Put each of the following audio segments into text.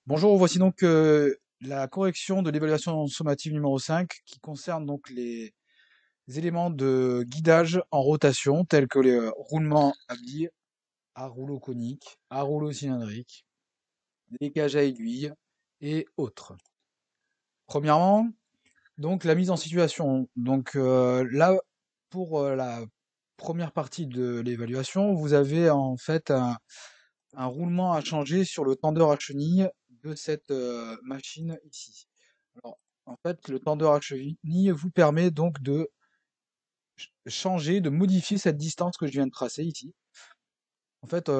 Bonjour, voici donc la correction de l'évaluation sommative numéro 5 qui concerne donc les éléments de guidage en rotation tels que les roulements à billes, à rouleau conique, à rouleau cylindrique, les cages à aiguilles et autres. Premièrement, donc la mise en situation. Donc là, pour la première partie de l'évaluation, vous avez en fait un roulement à changer sur le tendeur à chenille de cette machine ici. Alors, en fait, le tendeur à chenille vous permet donc de changer, de modifier cette distance que je viens de tracer ici. En fait,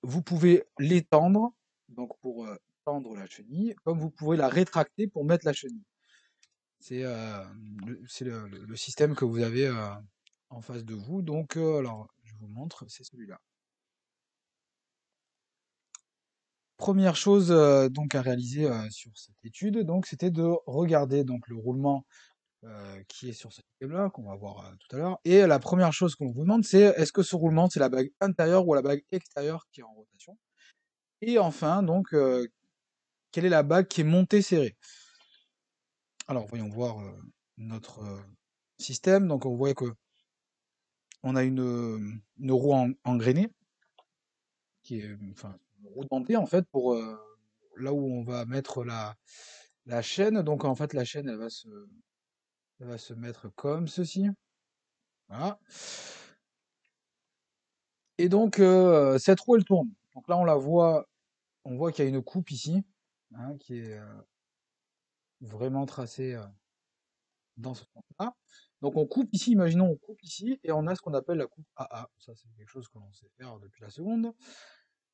vous pouvez l'étendre, donc pour tendre la chenille, comme vous pouvez la rétracter pour mettre la chenille. C'est le système que vous avez en face de vous. Donc, alors, je vous montre, c'est celui-là. Première chose donc à réaliser sur cette étude, donc c'était de regarder donc le roulement qui est sur ce système-là, qu'on va voir tout à l'heure. Et la première chose qu'on vous demande, c'est est-ce que ce roulement, c'est la bague intérieure ou la bague extérieure qui est en rotation? Et enfin, donc, quelle est la bague qui est montée serrée? Alors, voyons voir notre système. Donc, on voit que on a une roue engrainée, qui est enfin, une roue dentée, en fait, pour là où on va mettre la chaîne. Donc, en fait, la chaîne, elle va se mettre comme ceci. Voilà. Et donc, cette roue, elle tourne. Donc là, on voit qu'il y a une coupe ici, hein, qui est vraiment tracée dans ce sens-là. Donc on coupe ici, imaginons, on coupe ici, et on a ce qu'on appelle la coupe AA. Ça, c'est quelque chose que l'on sait faire depuis la seconde,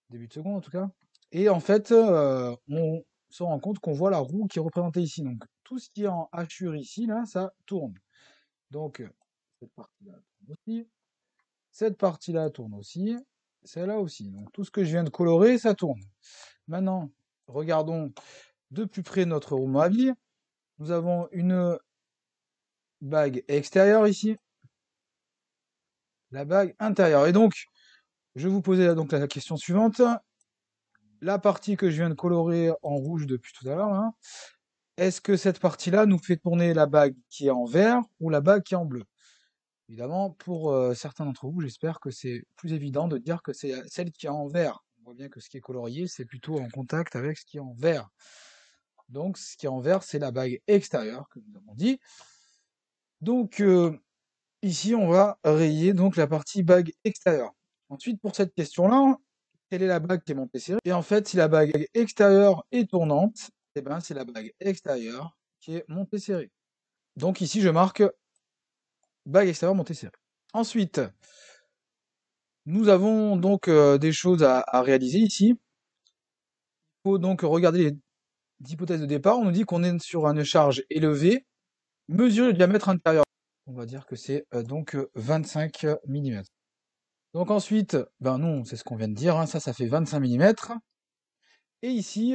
début de seconde en tout cas. Et en fait, on se rend compte qu'on voit la roue qui est représentée ici. Donc tout ce qui est en hachure ici, là, ça tourne. Donc cette partie-là tourne aussi. Cette partie-là tourne aussi, celle-là aussi. Donc tout ce que je viens de colorer, ça tourne. Maintenant, regardons de plus près notre roulement à billes. Nous avons une bague extérieure ici, la bague intérieure. Et donc, je vais vous poser donc la question suivante. La partie que je viens de colorer en rouge depuis tout à l'heure, hein, est-ce que cette partie-là nous fait tourner la bague qui est en vert ou la bague qui est en bleu? Évidemment, pour certains d'entre vous, j'espère que c'est plus évident de dire que c'est celle qui est en vert. On voit bien que ce qui est colorié, c'est plutôt en contact avec ce qui est en vert. Donc, ce qui est en vert, c'est la bague extérieure, que nous avons dit. Donc, ici, on va rayer donc la partie bague extérieure. Ensuite, pour cette question-là, quelle est la bague qui est montée serrée? Et en fait, si la bague extérieure est tournante, eh ben, c'est la bague extérieure qui est montée serrée. Donc ici, je marque bague extérieure montée serrée. Ensuite, nous avons donc des choses à réaliser ici. Il faut donc regarder les hypothèses de départ. On nous dit qu'on est sur une charge élevée. Mesurer le diamètre intérieur. On va dire que c'est donc 25 mm. Donc ensuite, ben non, c'est ce qu'on vient de dire, hein, ça fait 25 mm. Et ici,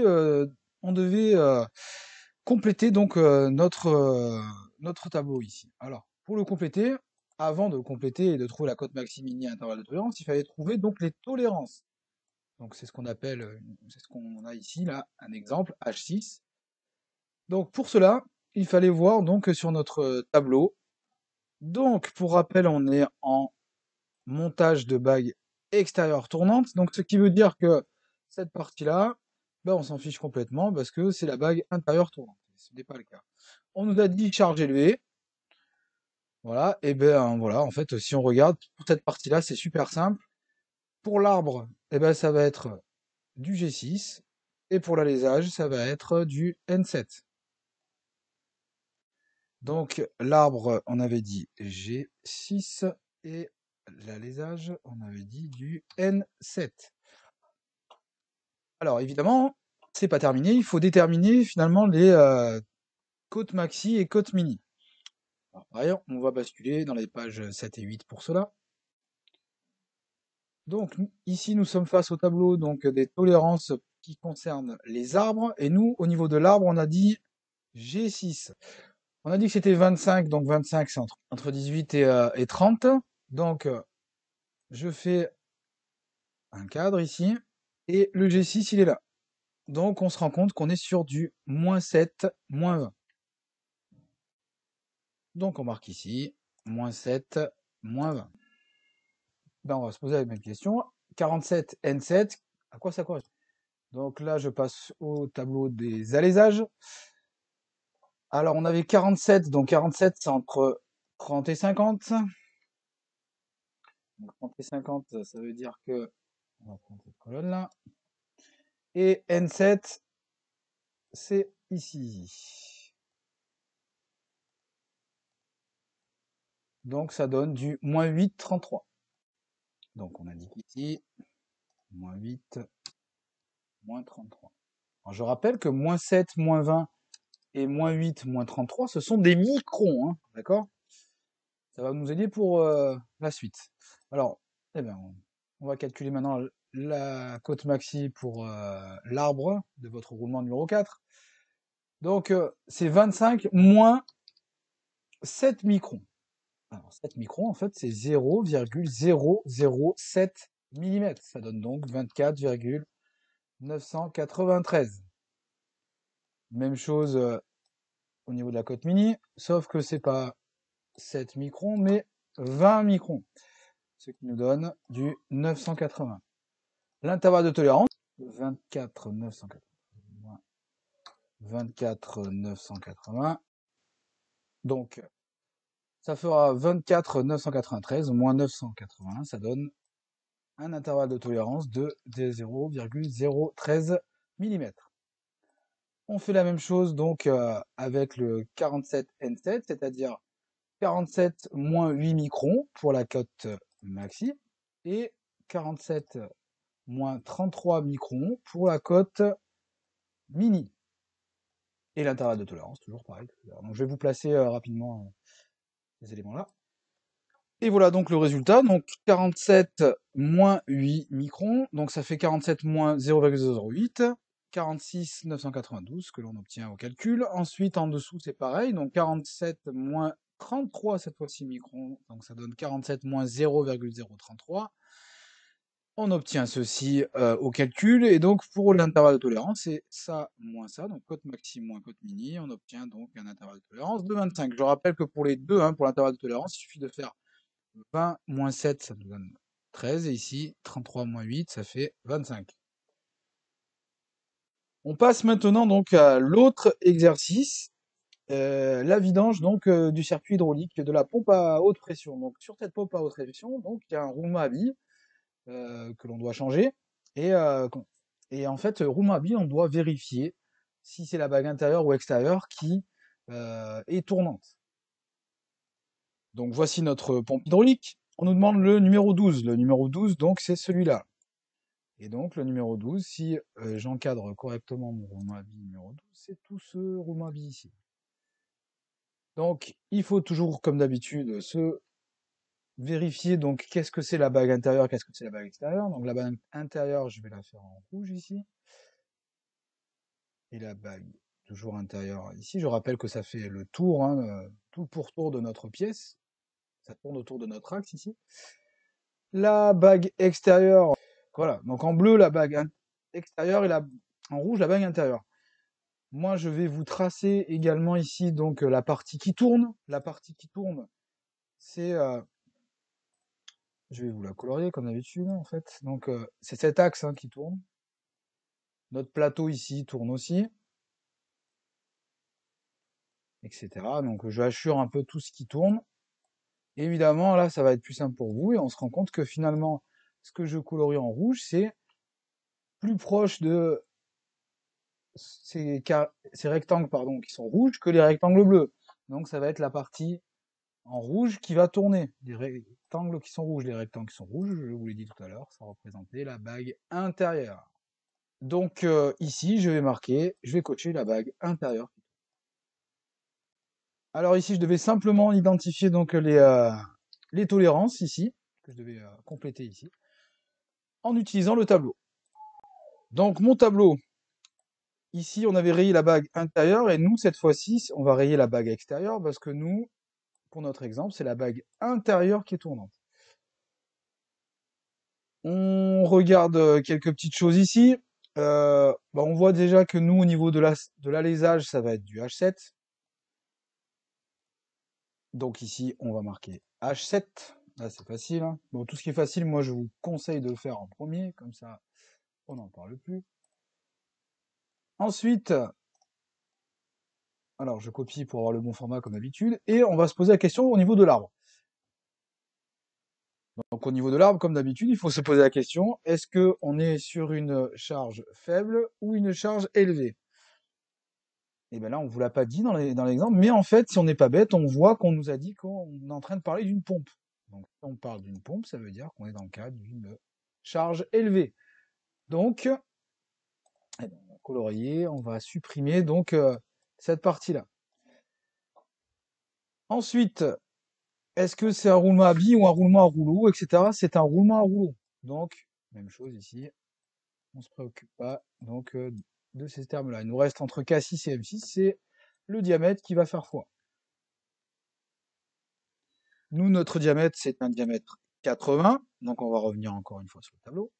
on devait compléter donc notre tableau ici. Alors, pour le compléter, avant de le compléter et de trouver la cote maxi mini intervalle de tolérance, il fallait trouver donc les tolérances. Donc c'est ce qu'on appelle, c'est ce qu'on a ici, là, un exemple, H6. Donc pour cela, il fallait voir donc sur notre tableau. Donc pour rappel, on est en montage de bague extérieure tournante. Donc, ce qui veut dire que cette partie-là, ben, on s'en fiche complètement parce que c'est la bague intérieure tournante. Ce n'est pas le cas. On nous a dit charge élevée. Voilà. Et ben voilà, en fait, si on regarde pour cette partie-là, c'est super simple. Pour l'arbre, eh ben, ça va être du G6. Et pour l'alésage, ça va être du N7. Donc, l'arbre, on avait dit G6 et l'alésage, on avait dit du N7. Alors évidemment, c'est pas terminé, il faut déterminer finalement les côtes maxi et côtes mini. Alors, par ailleurs, on va basculer dans les pages 7 et 8 pour cela. Donc ici, nous sommes face au tableau donc, des tolérances qui concernent les arbres. Et nous, au niveau de l'arbre, on a dit G6. On a dit que c'était 25, donc 25 c'est entre 18 et 30. Donc je fais un cadre ici, et le G6 il est là. Donc on se rend compte qu'on est sur du -7, -20. Donc on marque ici, -7, -20. Ben, on va se poser la même question. 47 N7, à quoi ça correspond? Donc là, je passe au tableau des allésages. Alors, on avait 47, donc 47, c'est entre 30 et 50. Donc 30 et 50, ça veut dire que... On va prendre cette colonne-là. Et N7, c'est ici. Donc ça donne du -8, 33. Donc on indique ici, -8, -33. Alors je rappelle que -7, -20 et -8, -33, ce sont des microns, hein, d'accord? Ça va nous aider pour la suite. Alors, eh bien, on va calculer maintenant la cote maxi pour l'arbre de votre roulement numéro 4. Donc, c'est 25 moins 7 microns. Alors, 7 microns, en fait, c'est 0,007 mm. Ça donne donc 24,993. Même chose au niveau de la cote mini, sauf que c'est pas 7 microns, mais 20 microns. Ce qui nous donne du 980. L'intervalle de tolérance, 24 980, 24 980. Donc, ça fera 24 993 moins 980. Ça donne un intervalle de tolérance de 0,013 mm. On fait la même chose donc avec le 47N7, c'est-à-dire 47 moins 8 microns pour la cote maxi et 47 moins 33 microns pour la cote mini. Et l'intervalle de tolérance, toujours pareil. Donc je vais vous placer rapidement ces éléments-là. Et voilà donc le résultat. Donc 47 moins 8 microns, donc ça fait 47 moins 0,008, 46 992 que l'on obtient au calcul. Ensuite en dessous c'est pareil, donc 47 moins 33 cette fois-ci microns, donc ça donne 47 moins 0,033. On obtient ceci au calcul, et donc pour l'intervalle de tolérance, c'est ça moins ça, donc cote maxi moins cote mini, on obtient donc un intervalle de tolérance de 25. Je rappelle que pour les deux, hein, pour l'intervalle de tolérance, il suffit de faire 20 moins 7, ça nous donne 13, et ici 33 moins 8, ça fait 25. On passe maintenant donc à l'autre exercice, la vidange donc du circuit hydraulique de la pompe à haute pression. Donc sur cette pompe à haute pression, donc il y a un roulement à billes que l'on doit changer. Et en fait, roulement à billes, on doit vérifier si c'est la bague intérieure ou extérieure qui est tournante. Donc voici notre pompe hydraulique. On nous demande le numéro 12. Le numéro 12, donc, c'est celui-là. Et donc, le numéro 12, si j'encadre correctement mon roulement à billes numéro 12, c'est tout ce roulement à billes ici. Donc, il faut toujours, comme d'habitude, se vérifier donc qu'est-ce que c'est la bague intérieure, qu'est-ce que c'est la bague extérieure. Donc la bague intérieure, je vais la faire en rouge ici. Et la bague toujours intérieure ici. Je rappelle que ça fait le tour, hein, tout pour tour de notre pièce. Ça tourne autour de notre axe ici. La bague extérieure, voilà. Donc en bleu, la bague extérieure, et en rouge, la bague intérieure. Moi, je vais vous tracer également ici donc la partie qui tourne. La partie qui tourne, c'est je vais vous la colorier comme d'habitude en fait. Donc c'est cet axe qui tourne. Notre plateau ici tourne aussi, etc. Donc je assure un peu tout ce qui tourne. Et évidemment, là, ça va être plus simple pour vous, et on se rend compte que finalement, ce que je colorie en rouge, c'est plus proche de ces rectangles pardon, qui sont rouges que les rectangles bleus. Donc ça va être la partie en rouge qui va tourner. Les rectangles qui sont rouges, les rectangles qui sont rouges, je vous l'ai dit tout à l'heure, ça représentait la bague intérieure. Donc ici, je vais cocher la bague intérieure. Alors ici, je devais simplement identifier donc les tolérances ici, que je devais compléter ici, en utilisant le tableau. Donc mon tableau, ici, on avait rayé la bague intérieure, et nous, cette fois-ci, on va rayer la bague extérieure, parce que nous, pour notre exemple, c'est la bague intérieure qui est tournante. On regarde quelques petites choses ici. On voit déjà que nous, au niveau de l'alésage, ça va être du H7. Donc ici, on va marquer H7. Là, c'est facile, hein. Bon, tout ce qui est facile, moi, je vous conseille de le faire en premier, comme ça, on n'en parle plus. Ensuite, alors je copie pour avoir le bon format comme d'habitude, et on va se poser la question au niveau de l'arbre. Donc au niveau de l'arbre, comme d'habitude, il faut se poser la question, est-ce qu'on est sur une charge faible ou une charge élevée? Et bien là, on ne vous l'a pas dit dans l'exemple, mais en fait, si on n'est pas bête, on voit qu'on nous a dit qu'on est en train de parler d'une pompe. Donc si on parle d'une pompe, ça veut dire qu'on est dans le cadre d'une charge élevée. Donc, on va colorier, on va supprimer donc cette partie-là. Ensuite, est-ce que c'est un roulement à billes ou un roulement à rouleau, etc. C'est un roulement à rouleau. Donc, même chose ici, on ne se préoccupe pas donc de ces termes-là. Il nous reste entre K6 et M6, c'est le diamètre qui va faire foi. Nous, notre diamètre, c'est un diamètre 80, donc on va revenir encore une fois sur le tableau.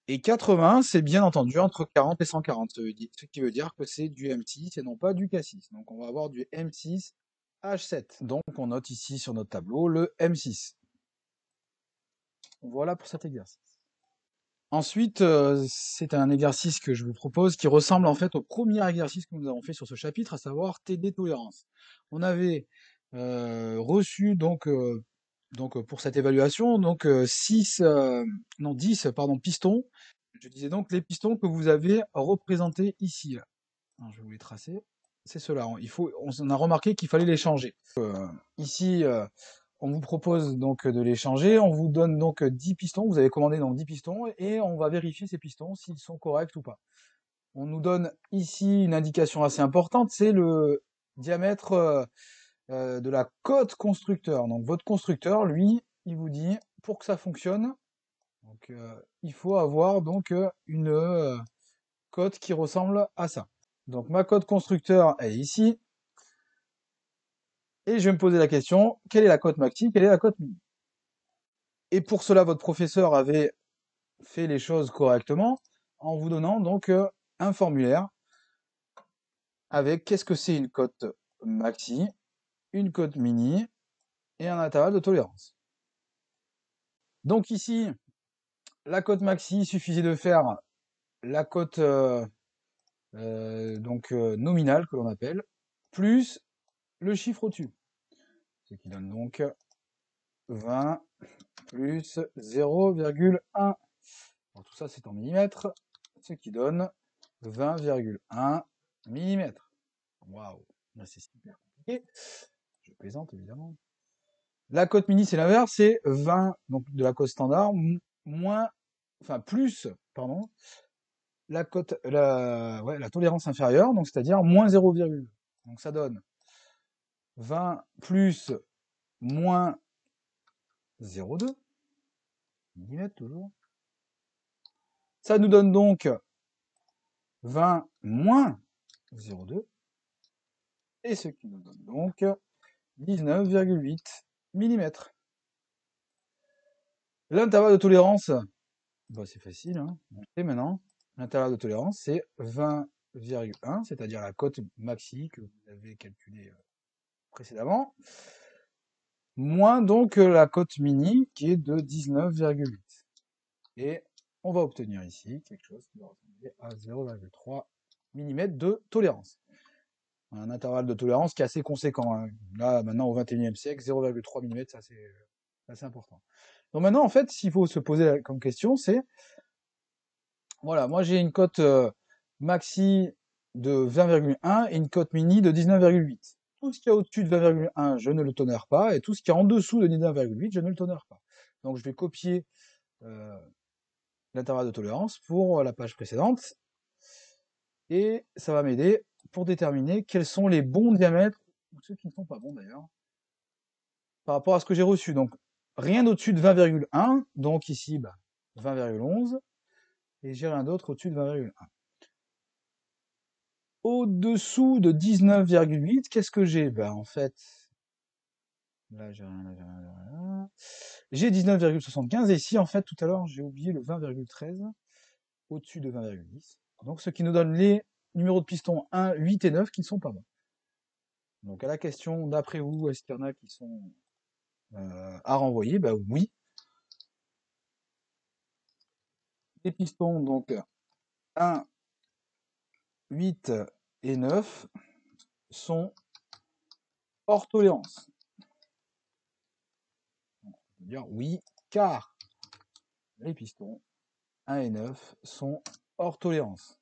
Et 80, c'est bien entendu entre 40 et 140, ce qui veut dire que c'est du M6 et non pas du K6. Donc on va avoir du M6 H7. Donc on note ici sur notre tableau le M6. Voilà pour cet exercice. Ensuite, c'est un exercice que je vous propose qui ressemble en fait au premier exercice que nous avons fait sur ce chapitre, à savoir TD tolérance. On avait reçu donc pour cette évaluation donc 10 pistons. Je disais donc les pistons que vous avez représentés ici. Là. Alors, je vais vous les tracer. C'est cela. On a remarqué qu'il fallait les changer. Ici, on vous propose donc de les changer. On vous donne donc 10 pistons. Vous avez commandé donc 10 pistons et on va vérifier ces pistons s'ils sont corrects ou pas. On nous donne ici une indication assez importante, c'est le diamètre de la cote constructeur. Donc votre constructeur, lui, il vous dit pour que ça fonctionne, donc, il faut avoir donc une cote qui ressemble à ça. Donc ma cote constructeur est ici. Et je vais me poser la question, quelle est la cote maxi, quelle est la cote mini? Et pour cela, votre professeur avait fait les choses correctement en vous donnant donc un formulaire avec qu'est-ce que c'est une cote maxi, une cote mini et un intervalle de tolérance. Donc ici, la cote maxi, il suffisait de faire la cote nominale que l'on appelle, plus le chiffre au-dessus. Ce qui donne donc 20 plus 0,1. Tout ça, c'est en millimètres, ce qui donne 20,1 mm. Waouh, c'est super compliqué. Je plaisante, évidemment. La cote mini, c'est l'inverse, c'est 20, donc de la cote standard, pardon, la tolérance inférieure, donc c'est-à-dire moins 0, donc ça donne 20 plus moins 0,2 mm toujours. Ça nous donne donc 20 moins 0,2 et ce qui nous donne donc 19,8 mm. L'intervalle de tolérance, c'est facile, hein. On sait maintenant. L'intervalle de tolérance, c'est 20,1, c'est-à-dire la cote maxi que vous avez calculée précédemment, moins donc la cote mini qui est de 19,8. Et on va obtenir ici quelque chose qui va ressembler à 0,3 mm de tolérance. Un intervalle de tolérance qui est assez conséquent, hein. Là, maintenant, au XXIe siècle, 0,3 mm, c'est assez important. Donc maintenant, en fait, s'il faut se poser comme question, c'est, voilà, moi j'ai une cote maxi de 20,1 et une cote mini de 19,8. Tout ce qui est au-dessus de 20,1, je ne le tolère pas, et tout ce qui est en dessous de 19,8, je ne le tolère pas. Donc je vais copier l'intervalle de tolérance pour la page précédente, et ça va m'aider pour déterminer quels sont les bons diamètres, ou ceux qui ne sont pas bons d'ailleurs, par rapport à ce que j'ai reçu. Donc rien au-dessus de 20,1, donc ici 20,11, et j'ai rien d'autre au-dessus de 20,1. Au-dessous de 19,8, qu'est-ce que j'ai? En fait, là j'ai rien, là j'ai rien, là, j'ai rien. J'ai 19,75 et ici en fait tout à l'heure j'ai oublié le 20,13. au-dessus de 20,10. Donc ce qui nous donne les numéros de piston 1, 8 et 9 qui ne sont pas bons. Donc à la question, d'après vous, est-ce qu'il y en a qui sont à renvoyer? Bah oui. Les pistons, donc 1, 8 et 9 sont hors tolérance. On peut dire oui, car les pistons 1 et 9 sont hors tolérance.